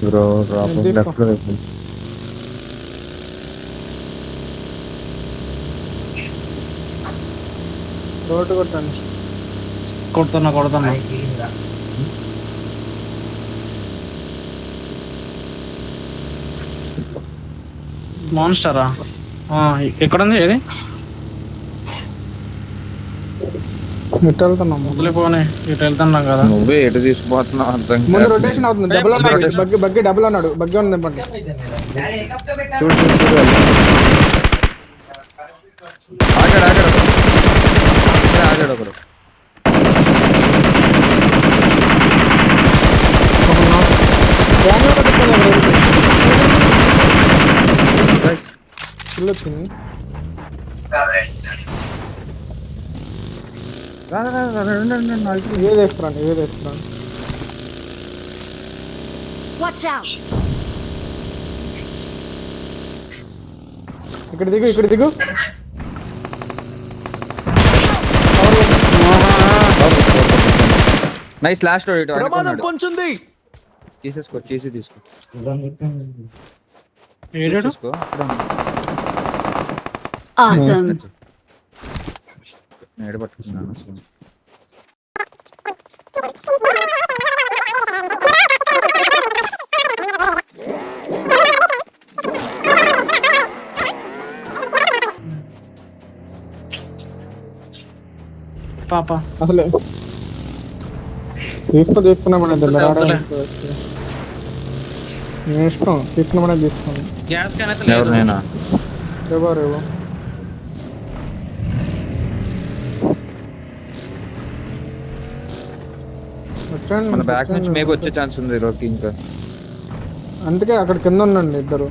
Bro drop left లో road కొట్టండి. కొడుతున్నా మాన్స్టరా ఎక్కడుంది ఏది ఇటు వెళ్తున్నాం. వదిలిపోనే ఇటు వెళ్తున్నాం కదా. నువ్వే ఎటు తీసుకుపోతున్నావు అర్థం ముందు రొటేషన్ అవుతుంది. డబుల్ అన్నాడు బగ్గి డబుల్ అన్నాడు. బగ్గి ఉంది ఇవ్వండి. చూడు ఆగాడు ఒకడు. వచ్చింది. ఏది వేస్తున్నాను ఇక్కడ దిగు నైస్ లాస్ట్ ప్రమాదం పొంచుంది. చేసి తీసుకో Awesome. నేడు పట్టుకున్నాను. పాప అసలు తీసుకున్నామని ఇష్టం తీసుకున్నామని తీసుకోండి. గ్యాస్ క్యాన్ అయితే లేదు. రేవో మన బ్యాక్ నుంచి మేకు వచ్చే ఛాన్స్ ఉంది రోకి. ఇంకా అందుకే అక్కడ కింద ఉండండి ఇద్దరు.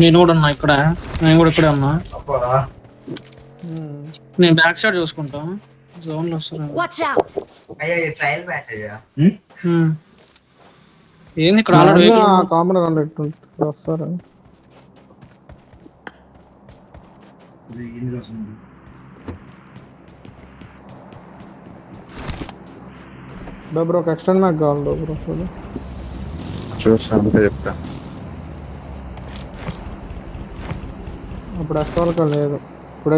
నేను కూడా ఉన్నా ఇక్కడ. నేను కూడా ఇక్కడే ఉన్నా. నేను బ్యాక్ సైడ్ చూసుకుంటా. జోన్ లో వస్తారు. ఏంది ఇక్కడ ఆల్రెడీ కామన్ వస్తారు. బ్రో ఒక ఎక్స్టెండ్ మ్యాక్ కావాలి బ్రో. చూస్తాను చెప్తా. అప్పుడు అస్సలు లేదు. ఇప్పుడే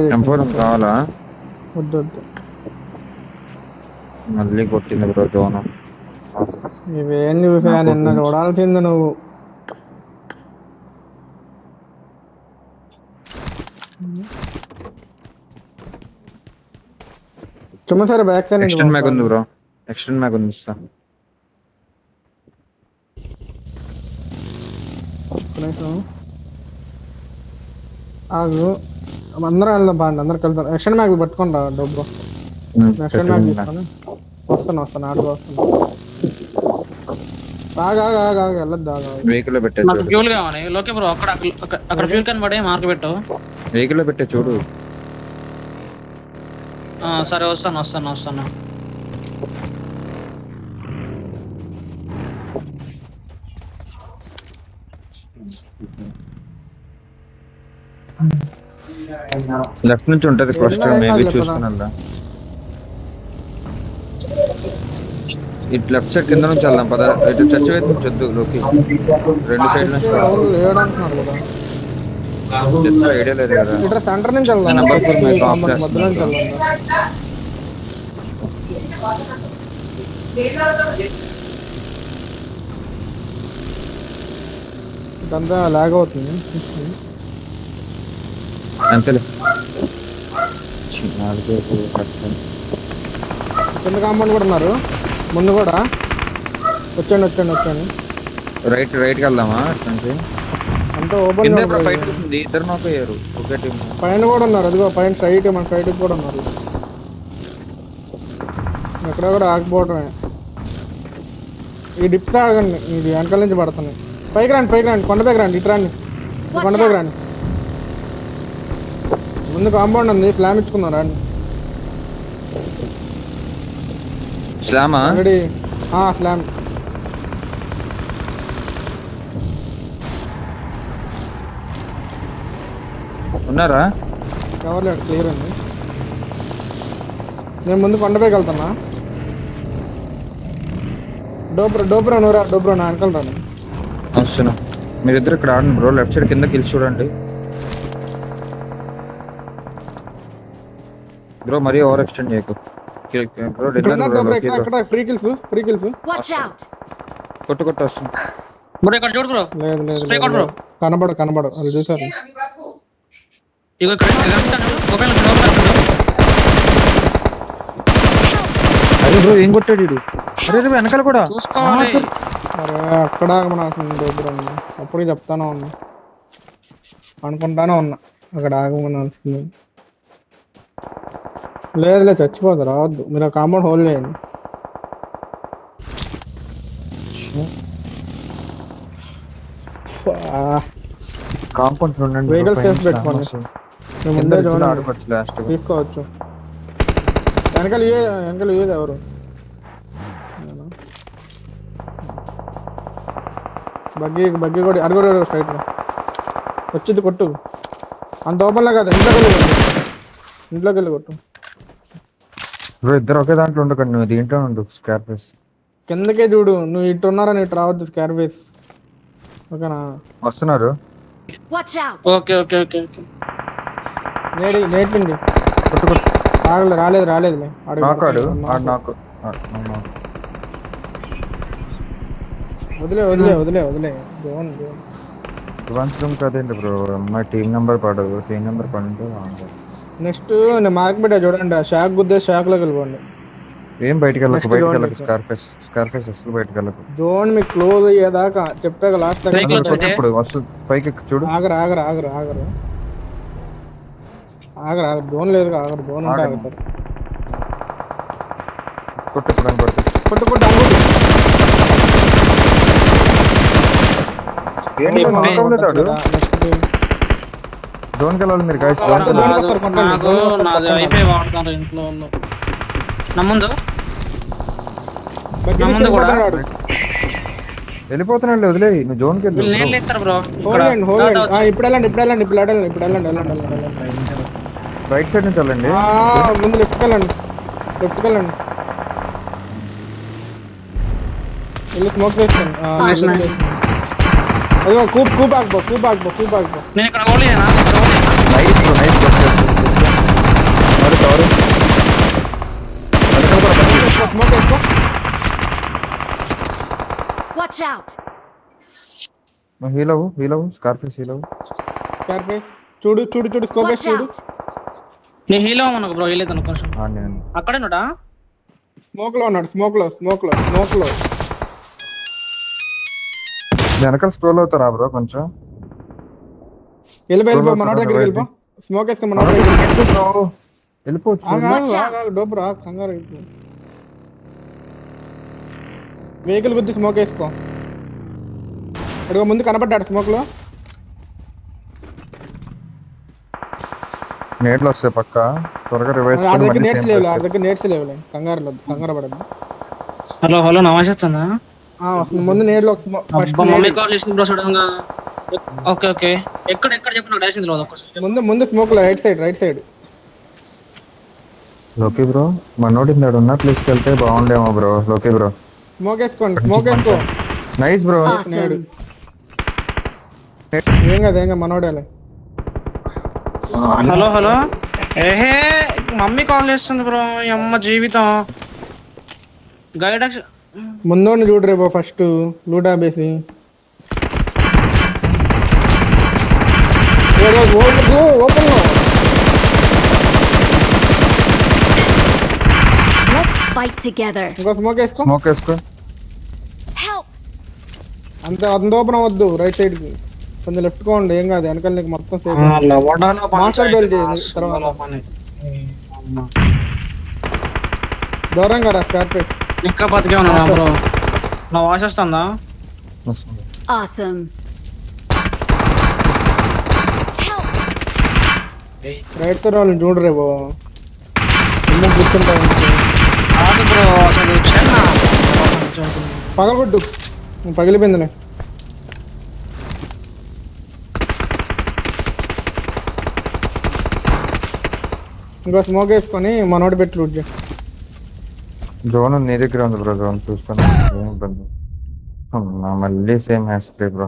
కావాలా? వద్దు మళ్ళీ కొట్టింది బ్రో జోను. ఇవేం చూసా నిన్న చూడాల్సింది నువ్వు. చుమ్మా సరే బ్యాక్ సైడ్ ఎక్స్టెండ్ మ్యాగ్ ఉంది బ్రో. ఎక్స్టెండ్ మ్యాగ్ ఉంది ఇస్తా. ఆగు అందరం వెళ్దాం బాండి. అందరికి వెళ్తాం. ఎక్స్టెండ్ మ్యాగ్ పట్టుకొని రా డబ్బు. ఎక్స్టెండ్ మ్యాగ్ తీసుకొని వస్తాను ఆడుగా వస్తాను. ఆగా వెళ్ళొద్దు. వెహికల్ లో పెట్టే చూడు. ఫ్యూల్ కావాలి లోకే బ్రో. అక్కడ ఫ్యూల్ కన్ పడే మార్క్ పెట్టు. వెహికల్ లో పెట్టే చూడు. సరే వస్తాను. లెఫ్ట్ నుంచి ఉంటది ఫస్ట్. మేబీ చూసుకున్నా. ఇటు లెఫ్ట్ సైడ్ కింద నుంచి వెళ్దాం పద. ఇటు చర్చ్ వైపు నుంచి వద్దు లోకి. రెండు సైడ్ నుంచి ఐడియా లేదు కదా. ఇక్కడ సెంటర్ నుంచి వెళ్దాం. నెంబర్ 4 మీకు ఆఫ్ మధ్యలో నుంచి వెళ్దాం. ఇదంతా లాగ్ అవుతుంది. అంతేలే. కింద కాంపౌండ్ కూడా ఉన్నారు. ముందు కూడా వచ్చాను. రైట్ కి వెళ్దామా? అంటే ఓపెన్ ఫైట్ ఉంది. ఇద్దరు నాకు అయ్యారు ఒకే టీం. పైన కూడా ఉన్నారు. అదిగో పైన సైడ్ మన సైడ్ కూడా ఉన్నారు. ఎక్కడ కూడా ఆగిపోవటమే. ఈ డిప్ తాగండి. ఇది వెనకాల నుంచి పడుతున్నాయి. పైకి రండి. కొండపైకి రండి. ఇటు రండి. కొండపైకి రండి. ముందు కాంపౌండ్ ఉంది. స్లామ్ ఇచ్చుకున్నారా అండి? స్లామా? స్లామ్ ఉన్నారా? ఎవరు లేడు, క్లియర్ అండి. నేను ముందు కొండపైకి వెళ్తున్నా. డోబ్రో నూరా, డోబ్రో నా వెనకాల రాను. వస్తున్నా. మీరిద్దరు ఇక్కడ ఆడండి బ్రో. లెఫ్ట్ సైడ్ కింద కిల్స్ చూడండి బ్రో. మరీ ఓవర్ ఎక్స్టెండ్ చేయకు బ్రో. ఇక్కడ ఉన్నారు డోబ్రో, ఇక్కడ ఫ్రీ కిల్స్. Watch out! కొట్టు వస్తుంది. బ్రో ఇక్కడ చూడు బ్రో. లేదు లేదు స్ప్రే కొట్టు బ్రో. కనబడు అది చూసారు. ఇగో ఇక్కడ ఓపెన్ లోపల. అరే బ్రో ఏం కొట్టాడు వీడు? అరే రే వెనకాల కూడా చూసుకోవాలి. అరే అక్కడ ఆగమని అసలు డోబ్రో అప్పుడు చెప్తానే ఉన్నా, అనుకుంటానే ఉన్నా అక్కడ ఆగమనాల్సింది. లేదు చచ్చిపోదు, రావద్దు. మీరు ఆ కాంపౌండ్ హోల్ చేయండి. కాంపౌండ్ చూడండి. వెహికల్ సేఫ్ పెట్టుకోండి. మేము ముందే జోన్ ఆడుకోవచ్చు లాస్ట్. తీసుకోవచ్చు. వెనకాల ఇయ్యేది ఎవరు? బగ్గి కూడా అడుగు స్ట్రైట్ వచ్చింది. కొట్టు. అంత ఓపెన్లో కాదు, ఇంట్లోకి వెళ్ళి కొట్టు. బ్రో ఇద్దరు ఒకే దాంట్లో ఉండకండి. నువ్వు దీంట్లో ఉండు. స్కార్ఫేస్ కిందకే చూడు. నువ్వు ఇటు ఉన్నారని ఇటు రావద్దు. స్కార్ఫేస్ ఓకేనా? వస్తున్నారు. Watch out! Okay okay okay okay. నేర్పింది. కొట్టు రాలేదులే. నాకు ఆడు నాకు వదిలే. అడ్వాన్స్ రూమ్ కదండి బ్రో. మా టీం నెంబర్ పడదు. టీం నెంబర్ పడితే నెక్స్ట్ నేను మార్క్ పెట్టా చూడండి. ఆ షాక్ గుద్దే షాక్ లోకి వెళ్ళిపోండి. ఏం బయటికి వెళ్ళకు. స్కార్ఫేస్ అసలు బయటికి వెళ్ళకు. జోన్ మీకు క్లోజ్ అయ్యేదాకా చెప్పాక లాస్ట్ ఇప్పుడు వస్తుంది పైకి చూడు. ఆగరు. జోన్ లేదు. జోన్ ఉంటే ఆగుతారు. కొట్టు జోన్కి వెళ్ళాలి మీరు guys. నాకు నాది వైఫై వాడుతారు ఇంట్లో వాళ్ళు. నా ముందు కూడా వెళ్ళిపోతున్నాడు. వదిలే నువ్వు జోన్కి వెళ్ళు. వీళ్ళు నేను లేస్తారు బ్రో. ఇప్పుడు వెళ్ళండి. రైట్ సైడ్ నుంచి వెళ్ళండి. ముందు లెఫ్ట్కి వెళ్ళండి. వెళ్ళి స్మోక్ వేసుకోండి. అదిగో కూప్ ఆగిపో. నేను ఇక్కడ ఓన్లీ నైస్ స్మోక్ వేసుకో. Watch out! హీల్ అవ్వు. స్కార్ఫేస్ హీల్ అవ్వు. స్కార్ఫేస్ చూడు. స్కోప్ Watch వేసి చూడు. out! నేను హీలో మనకు బ్రో. హీల్ అవుతాను కొంచెం. అక్కడే నుడా స్మోక్ లో ఉన్నాడు. స్మోక్ లో వెనకాల స్క్రోల్ అవుతారా బ్రో కొంచెం? వెళ్ళిపో. మనోడి దగ్గరికి వెళ్ళిపో. స్మోక్ వేసుకొని మనోడి దగ్గరికి వెళ్ళిపోవచ్చు. డోబ్రా కంగారు. వెహికల్ గుద్ది స్మోక్ వేసుకో. అడుగు ముందు కనపడ్డాడు స్మోక్ లో. నేట్లు వస్తాయి పక్క. త్వరగా రివైజ్ ఆ దగ్గర నేట్స్ లేవులే. కంగారు పడద్దు. హలో నా వాయిస్ వస్తుందా? ముందు నేట్లో మమ్మీ కాల్ చేసింది బ్రో సడన్ గా. ఓకే ఎక్కడ చెప్పు నాకు డైరెక్షన్ తెలియదు. ముందు స్మోక్ లో రైట్ సైడ్. లోకి బ్రో మనోడి ఉన్న ప్లేస్కి వెళ్తే బాగుండేమో బ్రో. లోకి బ్రో స్మోక్ వేసుకో. Nice bro. Awesome! ఏం కదా మనోడేలే. హలో ఏహే మమ్మీ కాల్ చేస్తుంది బ్రో. ఈ అమ్మ జీవితం. గైడ్ ముందు చూడు రేపు ఫస్ట్ లూటా బేసి. ఓపెన్ లో Let's fight together! ఇంకో స్మోక్ వేసుకో. Help! అంత ఓపెన్ అవ్వద్దు. రైట్ సైడ్ కి కొంచెం లెఫ్ట్ కో ఉండి. ఏం కాదు. వెనకాల నీకు మొత్తం సేఫ్. మాస్టర్ బెల్ట్ తర్వాత దూరంగా రా. స్కార్ఫేస్ ఇంకా బతికే ఉన్నా బ్రో. నా వాయిస్ వస్తుందా? Awesome! రైట్ తో రావాలి. చూడు రేపు కూర్చుంటా. కాదు బ్రో అసలు పగలగొట్టు. పగిలిపోయిందిలే. ఇంకో స్మోక్ వేసుకొని మనోడి పెట్టి లూట్ చేయి. డ్రోన్ నీ దగ్గర ఉంది బ్రో, డ్రోన్ చూసుకొని ఏం ఇబ్బంది. మళ్ళీ సేమ్ హ్యాష్ 3 బ్రో.